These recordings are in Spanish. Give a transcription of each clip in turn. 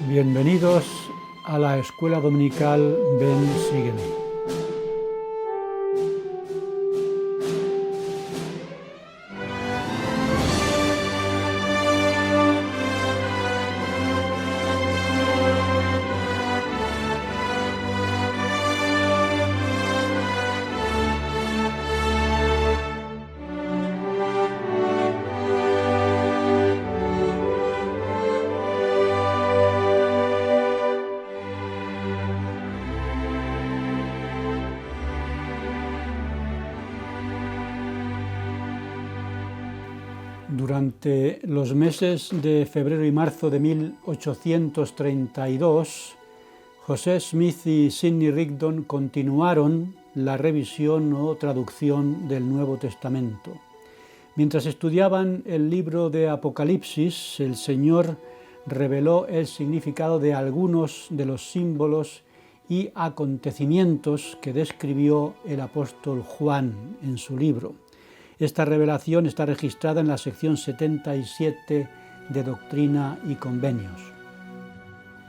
Bienvenidos a la Escuela Dominical Ven, Sígueme. Durante los meses de febrero y marzo de 1832, José Smith y Sidney Rigdon continuaron la revisión o traducción del Nuevo Testamento. Mientras estudiaban el libro de Apocalipsis, el Señor reveló el significado de algunos de los símbolos y acontecimientos que describió el apóstol Juan en su libro. Esta revelación está registrada en la sección 77 de Doctrina y Convenios.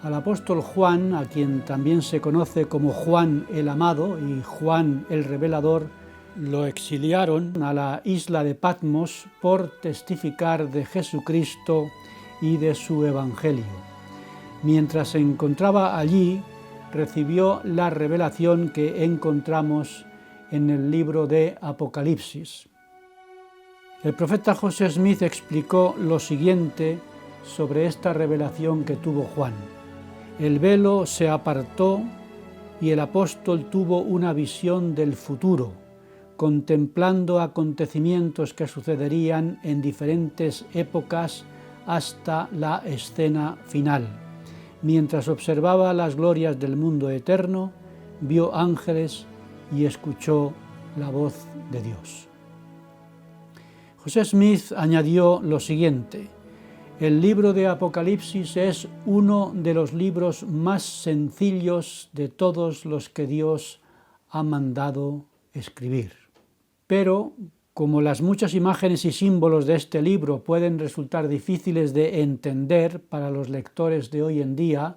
Al apóstol Juan, a quien también se conoce como Juan el Amado y Juan el Revelador, lo exiliaron a la isla de Patmos por testificar de Jesucristo y de su Evangelio. Mientras se encontraba allí, recibió la revelación que encontramos en el libro de Apocalipsis. El profeta José Smith explicó lo siguiente sobre esta revelación que tuvo Juan. El velo se apartó y el apóstol tuvo una visión del futuro, contemplando acontecimientos que sucederían en diferentes épocas hasta la escena final. Mientras observaba las glorias del mundo eterno, vio ángeles y escuchó la voz de Dios. José Smith añadió lo siguiente: el libro de Apocalipsis es uno de los libros más sencillos de todos los que Dios ha mandado escribir. Pero, como las muchas imágenes y símbolos de este libro pueden resultar difíciles de entender para los lectores de hoy en día,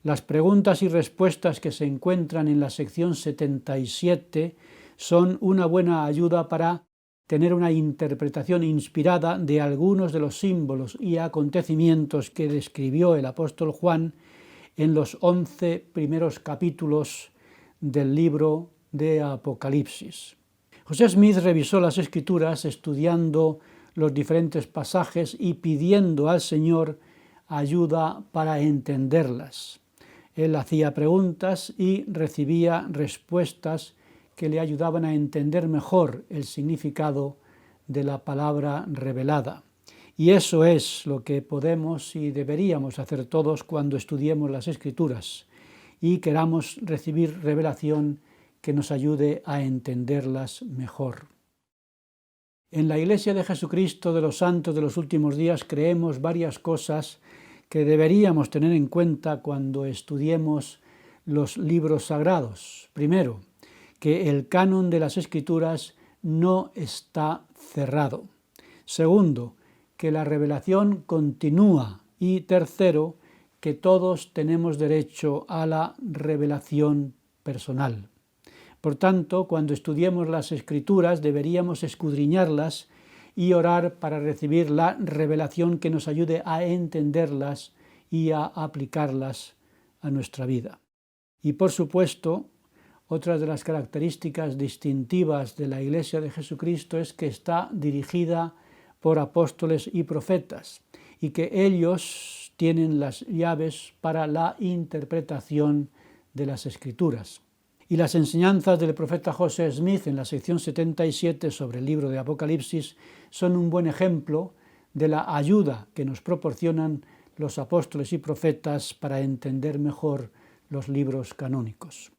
las preguntas y respuestas que se encuentran en la sección 77 son una buena ayuda para tener una interpretación inspirada de algunos de los símbolos y acontecimientos que describió el apóstol Juan en los 11 primeros capítulos del libro de Apocalipsis. José Smith revisó las Escrituras estudiando los diferentes pasajes y pidiendo al Señor ayuda para entenderlas. Él hacía preguntas y recibía respuestas que le ayudaban a entender mejor el significado de la palabra revelada. Y eso es lo que podemos y deberíamos hacer todos cuando estudiemos las Escrituras y queramos recibir revelación que nos ayude a entenderlas mejor. En la Iglesia de Jesucristo de los Santos de los Últimos Días creemos varias cosas que deberíamos tener en cuenta cuando estudiemos los libros sagrados. Primero, que el canon de las Escrituras no está cerrado. Segundo, que la revelación continúa. Y tercero, que todos tenemos derecho a la revelación personal. Por tanto, cuando estudiemos las Escrituras deberíamos escudriñarlas y orar para recibir la revelación que nos ayude a entenderlas y a aplicarlas a nuestra vida. Y por supuesto, otra de las características distintivas de la Iglesia de Jesucristo es que está dirigida por apóstoles y profetas y que ellos tienen las llaves para la interpretación de las Escrituras. Y las enseñanzas del profeta José Smith en la sección 77 sobre el libro de Apocalipsis son un buen ejemplo de la ayuda que nos proporcionan los apóstoles y profetas para entender mejor los libros canónicos.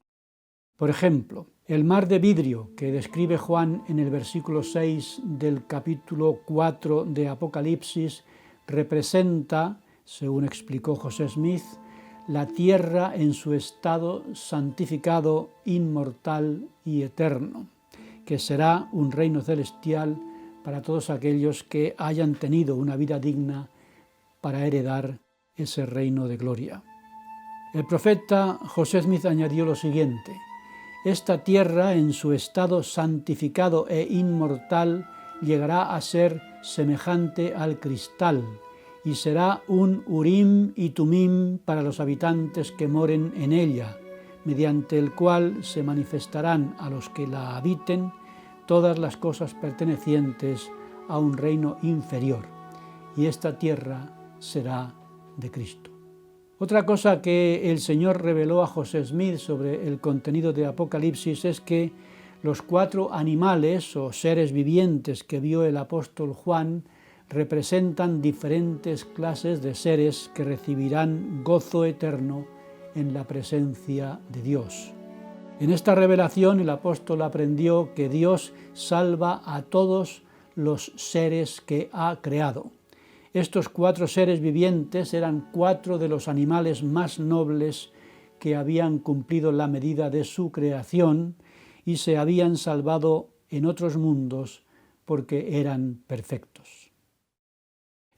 Por ejemplo, el mar de vidrio que describe Juan en el versículo 6 del capítulo 4 de Apocalipsis representa, según explicó José Smith, la tierra en su estado santificado, inmortal y eterno, que será un reino celestial para todos aquellos que hayan tenido una vida digna para heredar ese reino de gloria. El profeta José Smith añadió lo siguiente: esta tierra, en su estado santificado e inmortal, llegará a ser semejante al cristal y será un Urim y Tumim para los habitantes que moren en ella, mediante el cual se manifestarán a los que la habiten todas las cosas pertenecientes a un reino inferior, y esta tierra será de Cristo. Otra cosa que el Señor reveló a José Smith sobre el contenido de Apocalipsis es que los 4 animales o seres vivientes que vio el apóstol Juan representan diferentes clases de seres que recibirán gozo eterno en la presencia de Dios. En esta revelación el apóstol aprendió que Dios salva a todos los seres que ha creado. Estos 4 seres vivientes eran 4 de los animales más nobles que habían cumplido la medida de su creación y se habían salvado en otros mundos porque eran perfectos.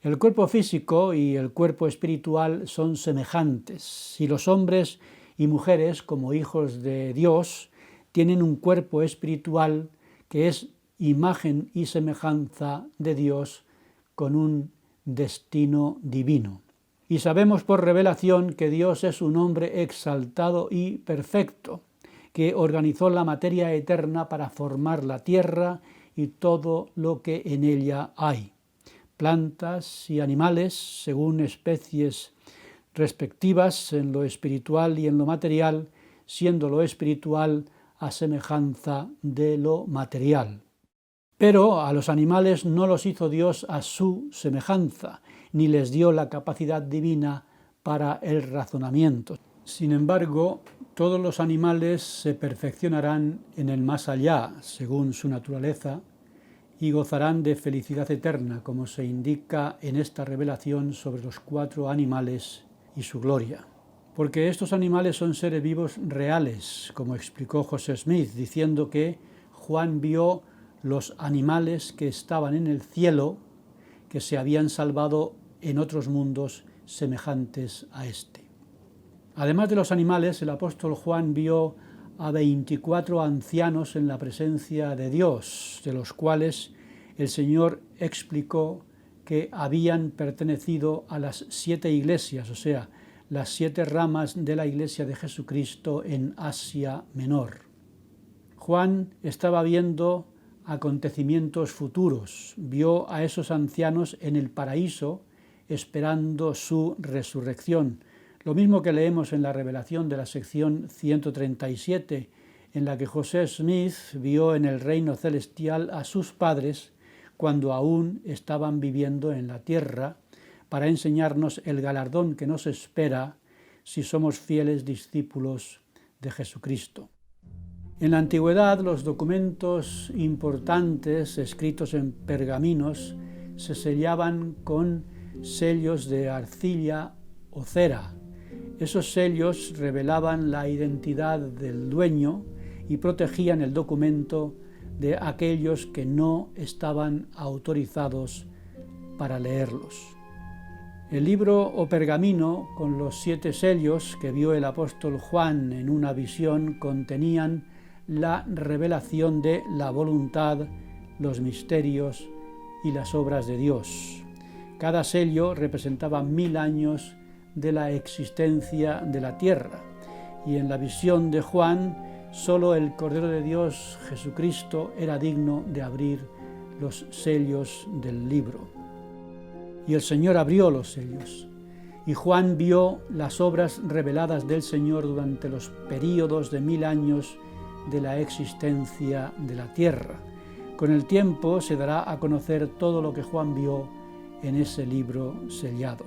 El cuerpo físico y el cuerpo espiritual son semejantes, y los hombres y mujeres, como hijos de Dios, tienen un cuerpo espiritual que es imagen y semejanza de Dios con un destino divino. Y sabemos por revelación que Dios es un hombre exaltado y perfecto, que organizó la materia eterna para formar la tierra y todo lo que en ella hay, plantas y animales según especies respectivas en lo espiritual y en lo material, siendo lo espiritual a semejanza de lo material. Pero a los animales no los hizo Dios a su semejanza, ni les dio la capacidad divina para el razonamiento. Sin embargo, todos los animales se perfeccionarán en el más allá, según su naturaleza, y gozarán de felicidad eterna, como se indica en esta revelación sobre los 4 animales y su gloria. Porque estos animales son seres vivos reales, como explicó José Smith, diciendo que Juan vio los animales que estaban en el cielo, que se habían salvado en otros mundos semejantes a este. Además de los animales, el apóstol Juan vio a 24 ancianos en la presencia de Dios, de los cuales el Señor explicó que habían pertenecido a las 7 iglesias, o sea, las 7 ramas de la Iglesia de Jesucristo en Asia Menor. Juan estaba viendo acontecimientos futuros, vio a esos ancianos en el paraíso esperando su resurrección, lo mismo que leemos en la revelación de la sección 137, en la que José Smith vio en el reino celestial a sus padres cuando aún estaban viviendo en la tierra, para enseñarnos el galardón que nos espera si somos fieles discípulos de Jesucristo. En la antigüedad, los documentos importantes escritos en pergaminos se sellaban con sellos de arcilla o cera. Esos sellos revelaban la identidad del dueño y protegían el documento de aquellos que no estaban autorizados para leerlos. El libro o pergamino con los 7 sellos que vio el apóstol Juan en una visión contenían la revelación de la voluntad, los misterios y las obras de Dios. Cada sello representaba 1000 años de la existencia de la tierra, y en la visión de Juan, solo el Cordero de Dios, Jesucristo, era digno de abrir los sellos del libro. Y el Señor abrió los sellos, y Juan vio las obras reveladas del Señor durante los períodos de 1000 años de la existencia de la tierra. Con el tiempo se dará a conocer todo lo que Juan vio en ese libro sellado.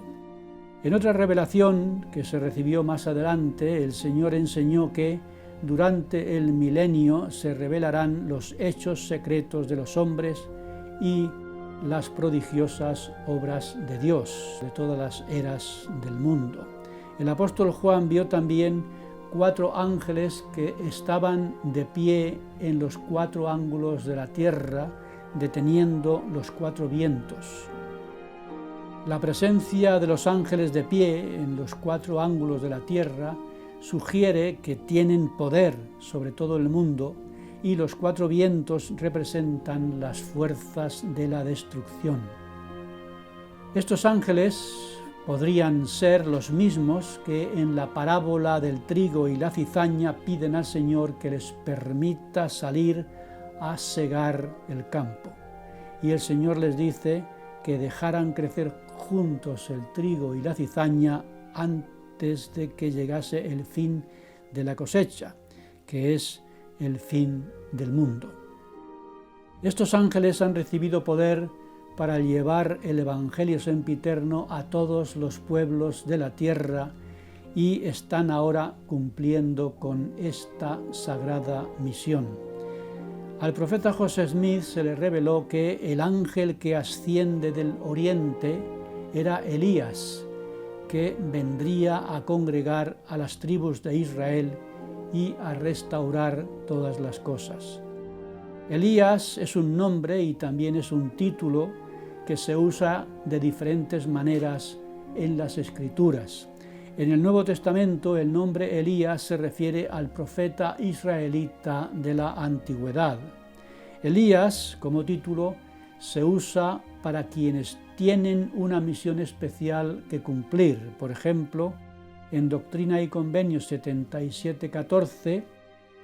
En otra revelación que se recibió más adelante, el Señor enseñó que durante el milenio se revelarán los hechos secretos de los hombres y las prodigiosas obras de Dios, de todas las eras del mundo. El apóstol Juan vio también 4 ángeles que estaban de pie en los 4 ángulos de la tierra, deteniendo los 4 vientos. La presencia de los ángeles de pie en los 4 ángulos de la tierra sugiere que tienen poder sobre todo el mundo, y los 4 vientos representan las fuerzas de la destrucción. Estos ángeles podrían ser los mismos que en la parábola del trigo y la cizaña piden al Señor que les permita salir a segar el campo. Y el Señor les dice que dejaran crecer juntos el trigo y la cizaña antes de que llegase el fin de la cosecha, que es el fin del mundo. Estos ángeles han recibido poder para llevar el Evangelio sempiterno a todos los pueblos de la tierra y están ahora cumpliendo con esta sagrada misión. Al profeta José Smith se le reveló que el ángel que asciende del oriente era Elías, que vendría a congregar a las tribus de Israel y a restaurar todas las cosas. Elías es un nombre y también es un título que se usa de diferentes maneras en las Escrituras. En el Nuevo Testamento el nombre Elías se refiere al profeta israelita de la antigüedad. Elías, como título, se usa para quienes tienen una misión especial que cumplir. Por ejemplo, en Doctrina y Convenios 77:14,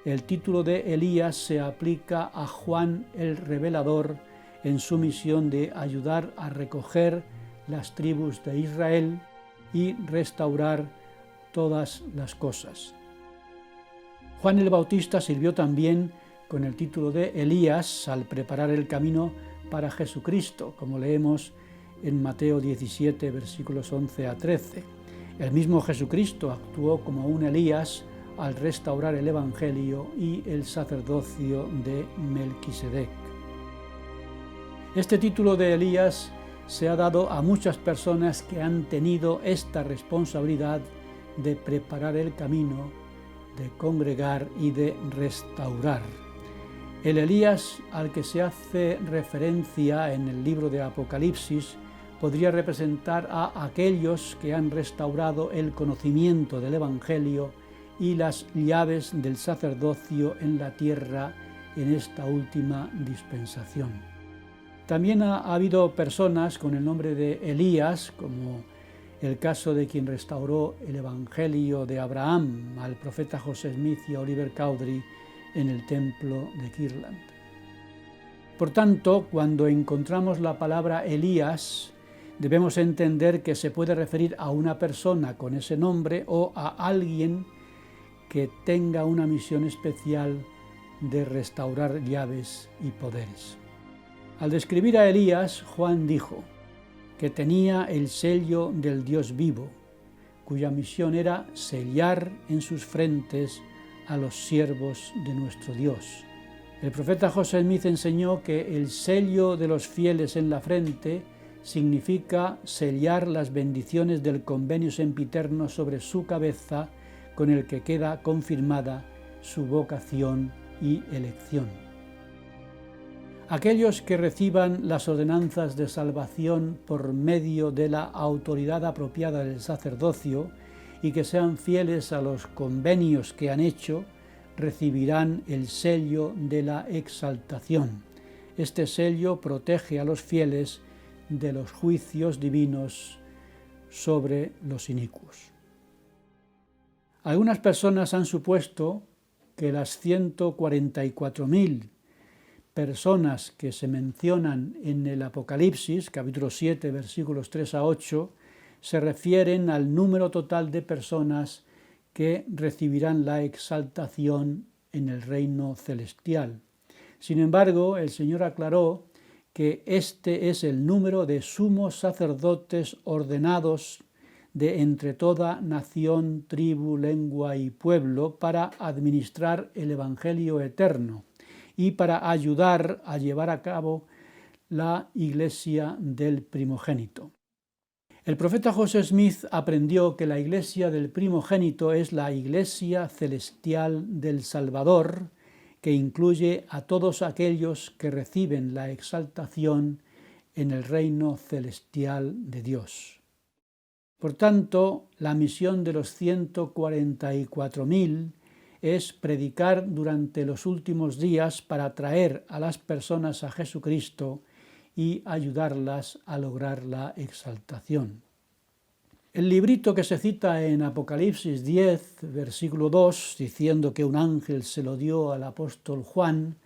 el título de Elías se aplica a Juan el Revelador en su misión de ayudar a recoger las tribus de Israel y restaurar todas las cosas. Juan el Bautista sirvió también con el título de Elías al preparar el camino para Jesucristo, como leemos en Mateo 17, versículos 11 a 13. El mismo Jesucristo actuó como un Elías al restaurar el Evangelio y el sacerdocio de Melquisedec. Este título de Elías se ha dado a muchas personas que han tenido esta responsabilidad de preparar el camino, de congregar y de restaurar. El Elías al que se hace referencia en el libro de Apocalipsis podría representar a aquellos que han restaurado el conocimiento del Evangelio y las llaves del sacerdocio en la tierra en esta última dispensación. También ha habido personas con el nombre de Elías, como el caso de quien restauró el Evangelio de Abraham al profeta José Smith y a Oliver Cowdery en el templo de Kirtland. Por tanto, cuando encontramos la palabra Elías, debemos entender que se puede referir a una persona con ese nombre o a alguien que tenga una misión especial de restaurar llaves y poderes. Al describir a Elías, Juan dijo que tenía el sello del Dios vivo, cuya misión era sellar en sus frentes a los siervos de nuestro Dios. El profeta José Smith enseñó que el sello de los fieles en la frente significa sellar las bendiciones del convenio sempiterno sobre su cabeza, con el que queda confirmada su vocación y elección. Aquellos que reciban las ordenanzas de salvación por medio de la autoridad apropiada del sacerdocio y que sean fieles a los convenios que han hecho, recibirán el sello de la exaltación. Este sello protege a los fieles de los juicios divinos sobre los inicuos. Algunas personas han supuesto que las 144.000 personas que se mencionan en el Apocalipsis, capítulo 7, versículos 3 a 8, se refieren al número total de personas que recibirán la exaltación en el reino celestial. Sin embargo, el Señor aclaró que este es el número de sumos sacerdotes ordenados de entre toda nación, tribu, lengua y pueblo para administrar el Evangelio eterno y para ayudar a llevar a cabo la iglesia del primogénito. El profeta José Smith aprendió que la iglesia del primogénito es la iglesia celestial del Salvador, que incluye a todos aquellos que reciben la exaltación en el reino celestial de Dios. Por tanto, la misión de los 144.000 es predicar durante los últimos días para atraer a las personas a Jesucristo y ayudarlas a lograr la exaltación. El librito que se cita en Apocalipsis 10, versículo 2, diciendo que un ángel se lo dio al apóstol Juan,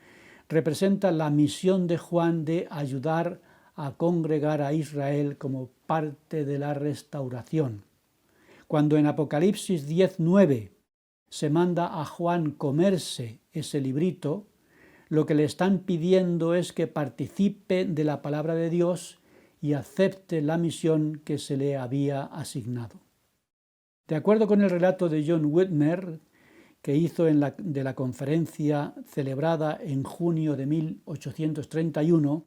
representa la misión de Juan de ayudar a congregar a Israel como parte de la restauración. Cuando en Apocalipsis 10:9 se manda a Juan comerse ese librito, lo que le están pidiendo es que participe de la palabra de Dios y acepte la misión que se le había asignado. De acuerdo con el relato de John Whitmer, que hizo de la conferencia celebrada en junio de 1831,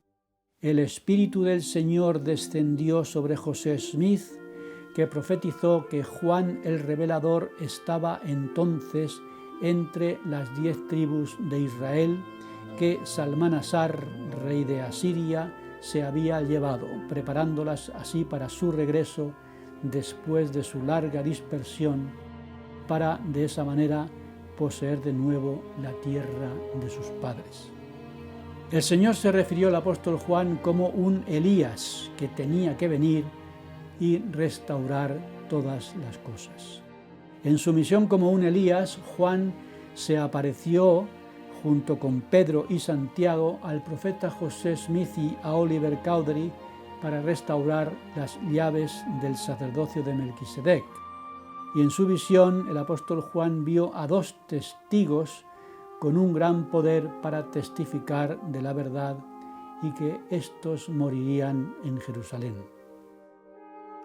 el Espíritu del Señor descendió sobre José Smith, que profetizó que Juan el Revelador estaba entonces entre las 10 tribus de Israel que Salmanasar, rey de Asiria, se había llevado, preparándolas así para su regreso después de su larga dispersión, para de esa manera poseer de nuevo la tierra de sus padres. El Señor se refirió al apóstol Juan como un Elías que tenía que venir y restaurar todas las cosas. En su misión como un Elías, Juan se apareció junto con Pedro y Santiago al profeta José Smith y a Oliver Cowdery para restaurar las llaves del sacerdocio de Melquisedec. Y en su visión el apóstol Juan vio a 2 testigos con un gran poder para testificar de la verdad y que éstos morirían en Jerusalén.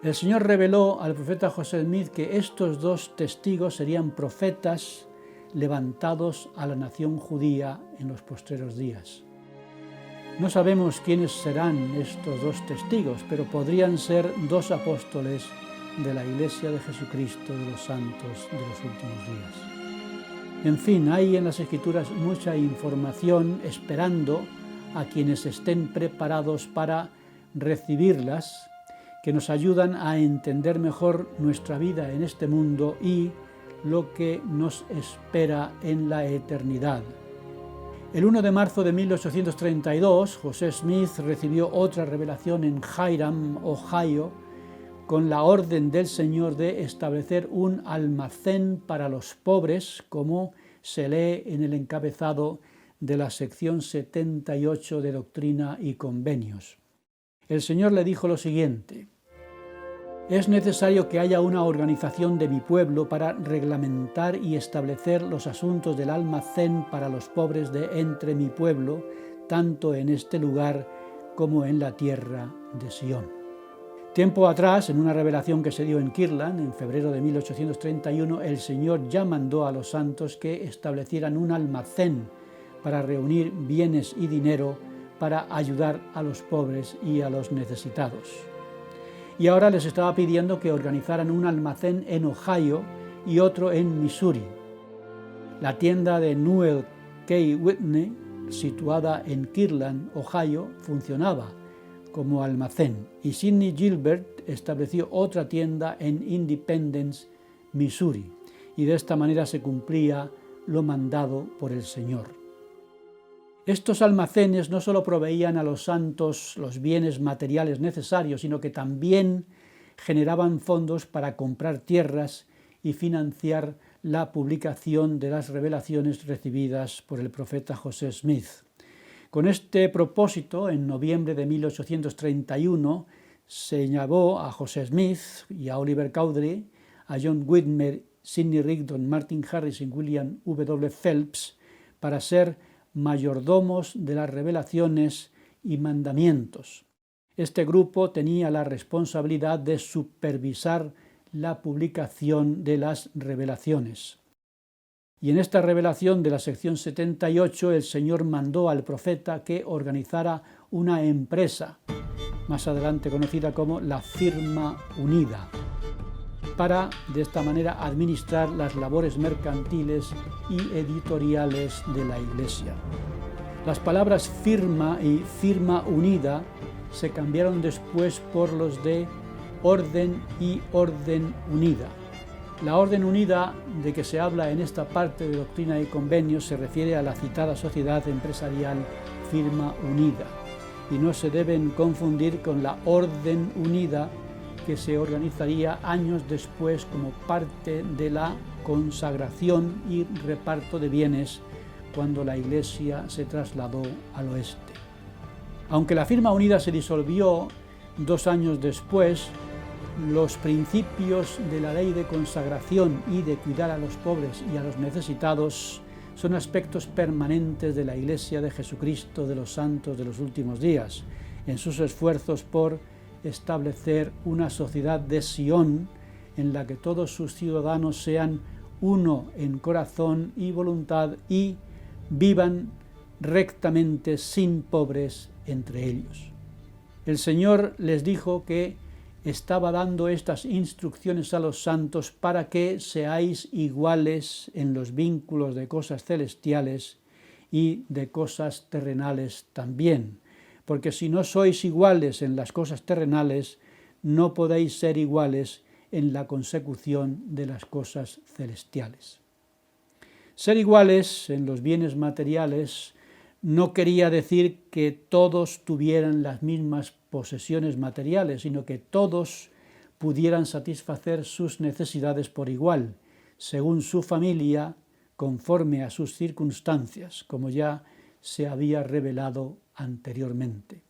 El Señor reveló al profeta José Smith que estos 2 testigos serían profetas levantados a la nación judía en los postreros días. No sabemos quiénes serán estos 2 testigos, pero podrían ser 2 apóstoles de la Iglesia de Jesucristo de los santos de los últimos días. En fin, hay en las Escrituras mucha información esperando a quienes estén preparados para recibirlas, que nos ayudan a entender mejor nuestra vida en este mundo y lo que nos espera en la eternidad. El 1 de marzo de 1832, José Smith recibió otra revelación en Hiram, Ohio, con la orden del Señor de establecer un almacén para los pobres, como se lee en el encabezado de la sección 78 de Doctrina y Convenios. El Señor le dijo lo siguiente: es necesario que haya una organización de mi pueblo para reglamentar y establecer los asuntos del almacén para los pobres de entre mi pueblo, tanto en este lugar como en la tierra de Sión. Tiempo atrás, en una revelación que se dio en Kirtland, en febrero de 1831, el Señor ya mandó a los santos que establecieran un almacén para reunir bienes y dinero para ayudar a los pobres y a los necesitados. Y ahora les estaba pidiendo que organizaran un almacén en Ohio y otro en Missouri. La tienda de Newell K. Whitney, situada en Kirtland, Ohio, funcionaba como almacén, y Sidney Gilbert estableció otra tienda en Independence, Missouri, y de esta manera se cumplía lo mandado por el Señor. Estos almacenes no solo proveían a los santos los bienes materiales necesarios, sino que también generaban fondos para comprar tierras y financiar la publicación de las revelaciones recibidas por el profeta José Smith. Con este propósito, en noviembre de 1831, se llamó a José Smith y a Oliver Cowdery, a John Whitmer, Sidney Rigdon, Martin Harris y William W. Phelps para ser mayordomos de las revelaciones y mandamientos. Este grupo tenía la responsabilidad de supervisar la publicación de las revelaciones. Y en esta revelación de la sección 78 el Señor mandó al profeta que organizara una empresa, más adelante conocida como la Firma Unida, para de esta manera administrar las labores mercantiles y editoriales de la Iglesia. Las palabras firma y firma unida se cambiaron después por los de Orden y Orden Unida. La Orden Unida de que se habla en esta parte de Doctrina y Convenios se refiere a la citada sociedad empresarial Firma Unida y no se deben confundir con la Orden Unida que se organizaría años después como parte de la consagración y reparto de bienes cuando la Iglesia se trasladó al oeste. Aunque la Firma Unida se disolvió 2 años después, los principios de la ley de consagración y de cuidar a los pobres y a los necesitados son aspectos permanentes de la Iglesia de Jesucristo de los santos de los últimos días, en sus esfuerzos por establecer una sociedad de Sion en la que todos sus ciudadanos sean uno en corazón y voluntad y vivan rectamente sin pobres entre ellos. El Señor les dijo que estaba dando estas instrucciones a los santos para que seáis iguales en los vínculos de cosas celestiales y de cosas terrenales también, porque si no sois iguales en las cosas terrenales, no podéis ser iguales en la consecución de las cosas celestiales. Ser iguales en los bienes materiales no quería decir que todos tuvieran las mismas posesiones materiales, sino que todos pudieran satisfacer sus necesidades por igual, según su familia, conforme a sus circunstancias, como ya se había revelado anteriormente.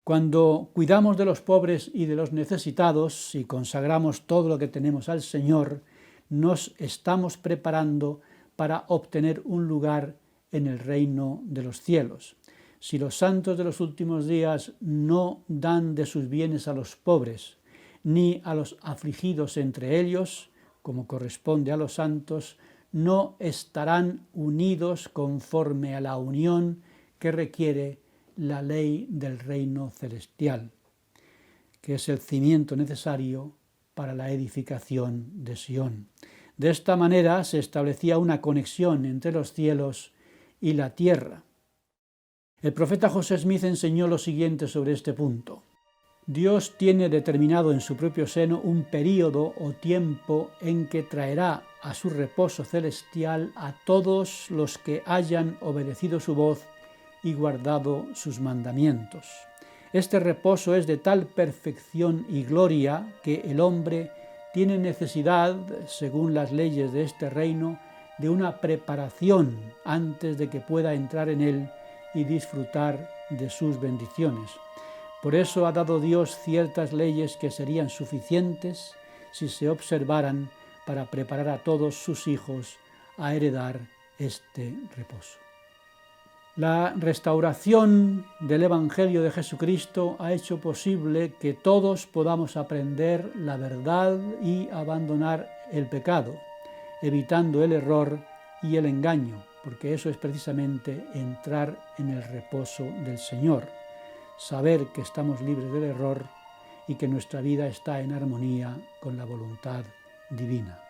Cuando cuidamos de los pobres y de los necesitados y consagramos todo lo que tenemos al Señor, nos estamos preparando para obtener un lugar en el reino de los cielos. Si los santos de los últimos días no dan de sus bienes a los pobres, ni a los afligidos entre ellos, como corresponde a los santos, no estarán unidos conforme a la unión que requiere la ley del reino celestial, que es el cimiento necesario para la edificación de Sion. De esta manera se establecía una conexión entre los cielos y la tierra. El profeta José Smith enseñó lo siguiente sobre este punto. Dios tiene determinado en su propio seno un período o tiempo en que traerá a su reposo celestial a todos los que hayan obedecido su voz y guardado sus mandamientos. Este reposo es de tal perfección y gloria que el hombre tiene necesidad, según las leyes de este reino, de una preparación antes de que pueda entrar en él y disfrutar de sus bendiciones. Por eso ha dado Dios ciertas leyes que serían suficientes si se observaran para preparar a todos sus hijos a heredar este reposo. La restauración del Evangelio de Jesucristo ha hecho posible que todos podamos aprender la verdad y abandonar el pecado, evitando el error y el engaño, porque eso es precisamente entrar en el reposo del Señor, saber que estamos libres del error y que nuestra vida está en armonía con la voluntad divina.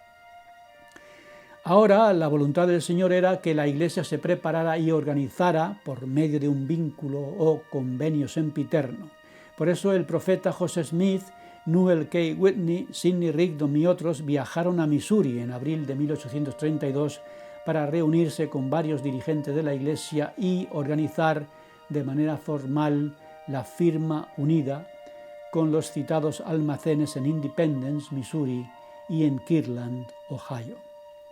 Ahora la voluntad del Señor era que la Iglesia se preparara y organizara por medio de un vínculo o convenio sempiterno. Por eso el profeta José Smith, Newell K. Whitney, Sidney Rigdon y otros viajaron a Missouri en abril de 1832 para reunirse con varios dirigentes de la Iglesia y organizar de manera formal la Firma Unida con los citados almacenes en Independence, Missouri y en Kirtland, Ohio.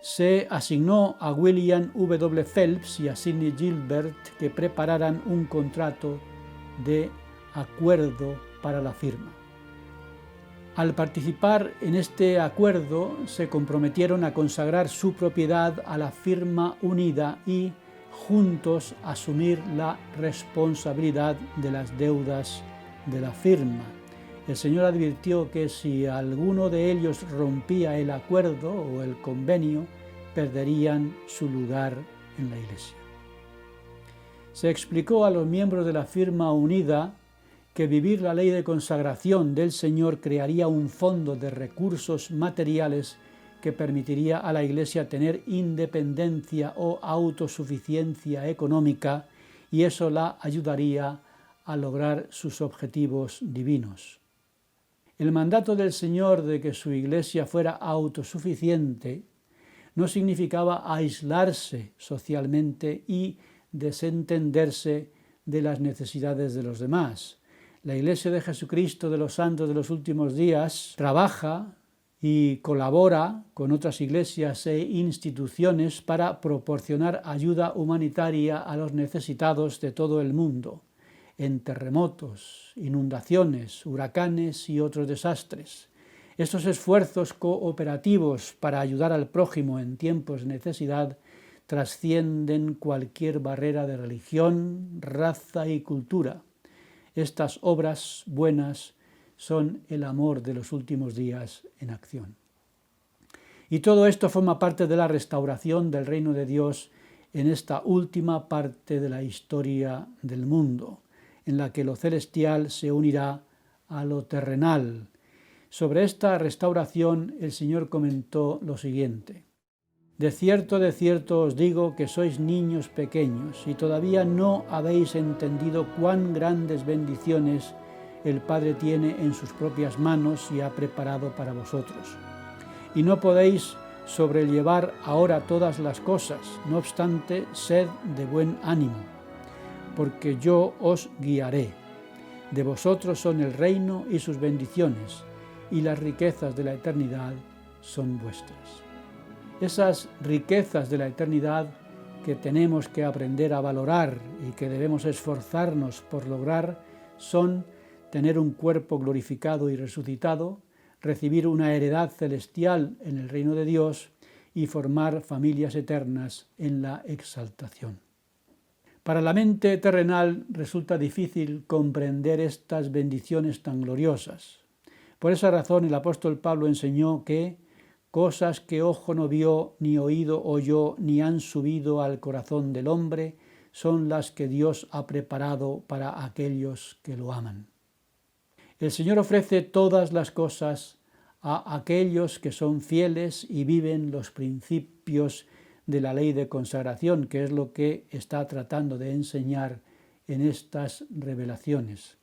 Se asignó a William W. Phelps y a Sidney Gilbert que prepararan un contrato de acuerdo para la firma. Al participar en este acuerdo, se comprometieron a consagrar su propiedad a la Firma Unida y juntos asumir la responsabilidad de las deudas de la firma. El Señor advirtió que si alguno de ellos rompía el acuerdo o el convenio, perderían su lugar en la Iglesia. Se explicó a los miembros de la Firma Unida que vivir la ley de consagración del Señor crearía un fondo de recursos materiales que permitiría a la Iglesia tener independencia o autosuficiencia económica y eso la ayudaría a lograr sus objetivos divinos. El mandato del Señor de que su Iglesia fuera autosuficiente no significaba aislarse socialmente y desentenderse de las necesidades de los demás. La Iglesia de Jesucristo de los Santos de los Últimos Días trabaja y colabora con otras iglesias e instituciones para proporcionar ayuda humanitaria a los necesitados de todo el mundo, en terremotos, inundaciones, huracanes y otros desastres. Estos esfuerzos cooperativos para ayudar al prójimo en tiempos de necesidad trascienden cualquier barrera de religión, raza y cultura. Estas obras buenas son el amor de los últimos días en acción. Y todo esto forma parte de la restauración del reino de Dios en esta última parte de la historia del mundo, en la que lo celestial se unirá a lo terrenal. Sobre esta restauración el Señor comentó lo siguiente: de cierto os digo que sois niños pequeños y todavía no habéis entendido cuán grandes bendiciones el Padre tiene en sus propias manos y ha preparado para vosotros. Y no podéis sobrellevar ahora todas las cosas, no obstante, sed de buen ánimo, porque yo os guiaré. De vosotros son el reino y sus bendiciones, y las riquezas de la eternidad son vuestras. Esas riquezas de la eternidad que tenemos que aprender a valorar y que debemos esforzarnos por lograr son tener un cuerpo glorificado y resucitado, recibir una heredad celestial en el reino de Dios y formar familias eternas en la exaltación. Para la mente terrenal resulta difícil comprender estas bendiciones tan gloriosas. Por esa razón el apóstol Pablo enseñó que cosas que ojo no vio, ni oído oyó, ni han subido al corazón del hombre, son las que Dios ha preparado para aquellos que lo aman. El Señor ofrece todas las cosas a aquellos que son fieles y viven los principios de la ley de consagración, que es lo que está tratando de enseñar en estas revelaciones.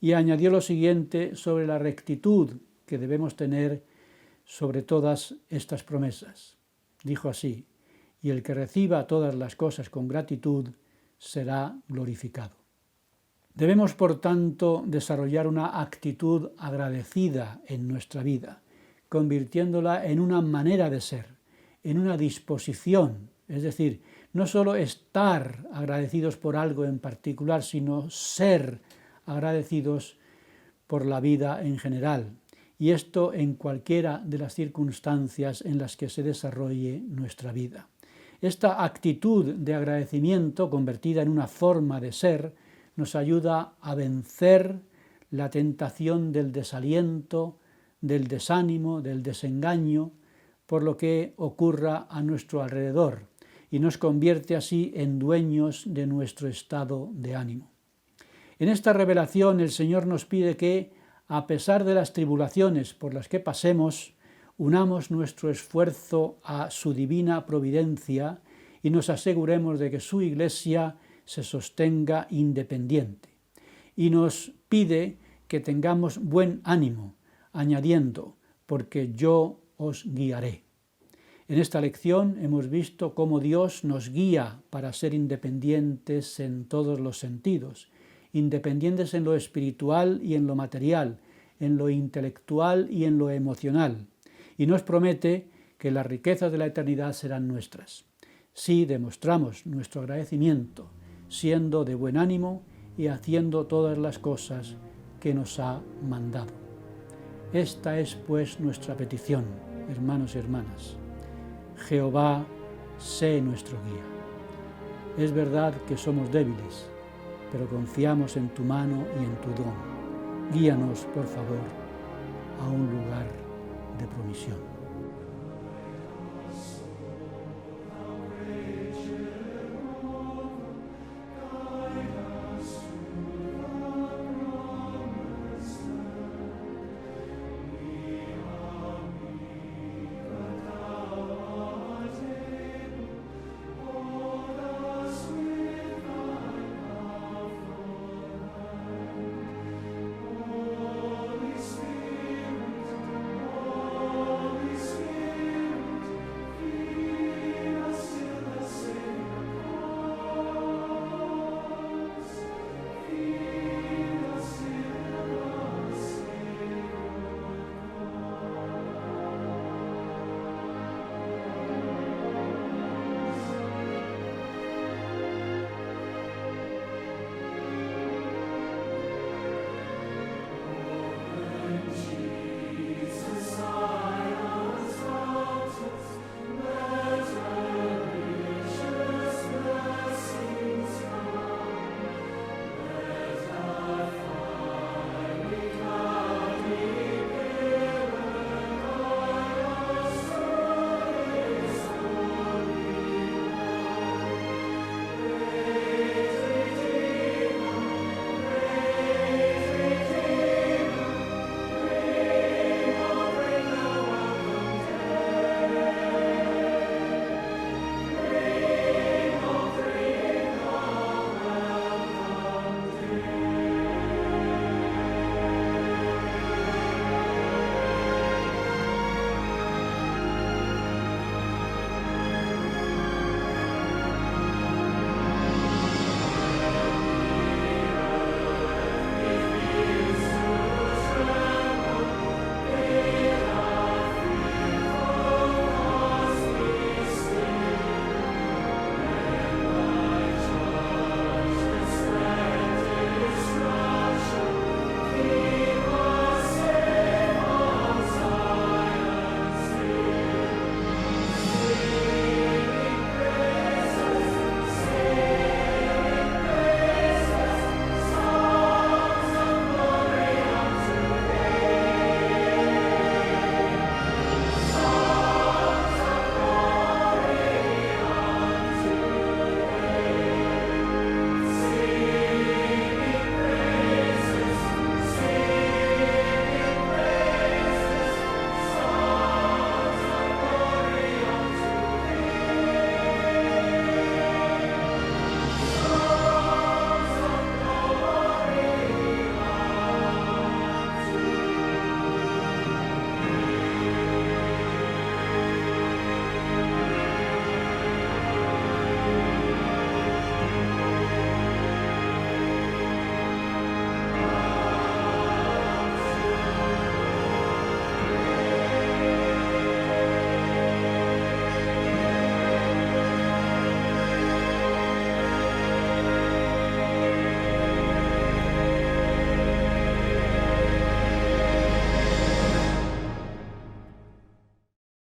Y añadió lo siguiente sobre la rectitud que debemos tener sobre todas estas promesas. Dijo así: y el que reciba todas las cosas con gratitud será glorificado. Debemos, por tanto, desarrollar una actitud agradecida en nuestra vida, convirtiéndola en una manera de ser, en una disposición, es decir, no solo estar agradecidos por algo en particular, sino ser agradecidos por la vida en general, y esto en cualquiera de las circunstancias en las que se desarrolle nuestra vida. Esta actitud de agradecimiento, convertida en una forma de ser, nos ayuda a vencer la tentación del desaliento, del desánimo, del desengaño, por lo que ocurra a nuestro alrededor, y nos convierte así en dueños de nuestro estado de ánimo. En esta revelación el Señor nos pide que, a pesar de las tribulaciones por las que pasemos, unamos nuestro esfuerzo a su divina providencia y nos aseguremos de que su Iglesia se sostenga independiente. Y nos pide que tengamos buen ánimo, añadiendo: porque yo os guiaré. En esta lección hemos visto cómo Dios nos guía para ser independientes en todos los sentidos, independientes en lo espiritual y en lo material, en lo intelectual y en lo emocional, y nos promete que las riquezas de la eternidad serán nuestras, si demostramos nuestro agradecimiento, siendo de buen ánimo y haciendo todas las cosas que nos ha mandado. Esta es pues nuestra petición, hermanos y hermanas. Jehová, sé nuestro guía. Es verdad que somos débiles, pero confiamos en tu mano y en tu don. Guíanos, por favor, a un lugar de promisión.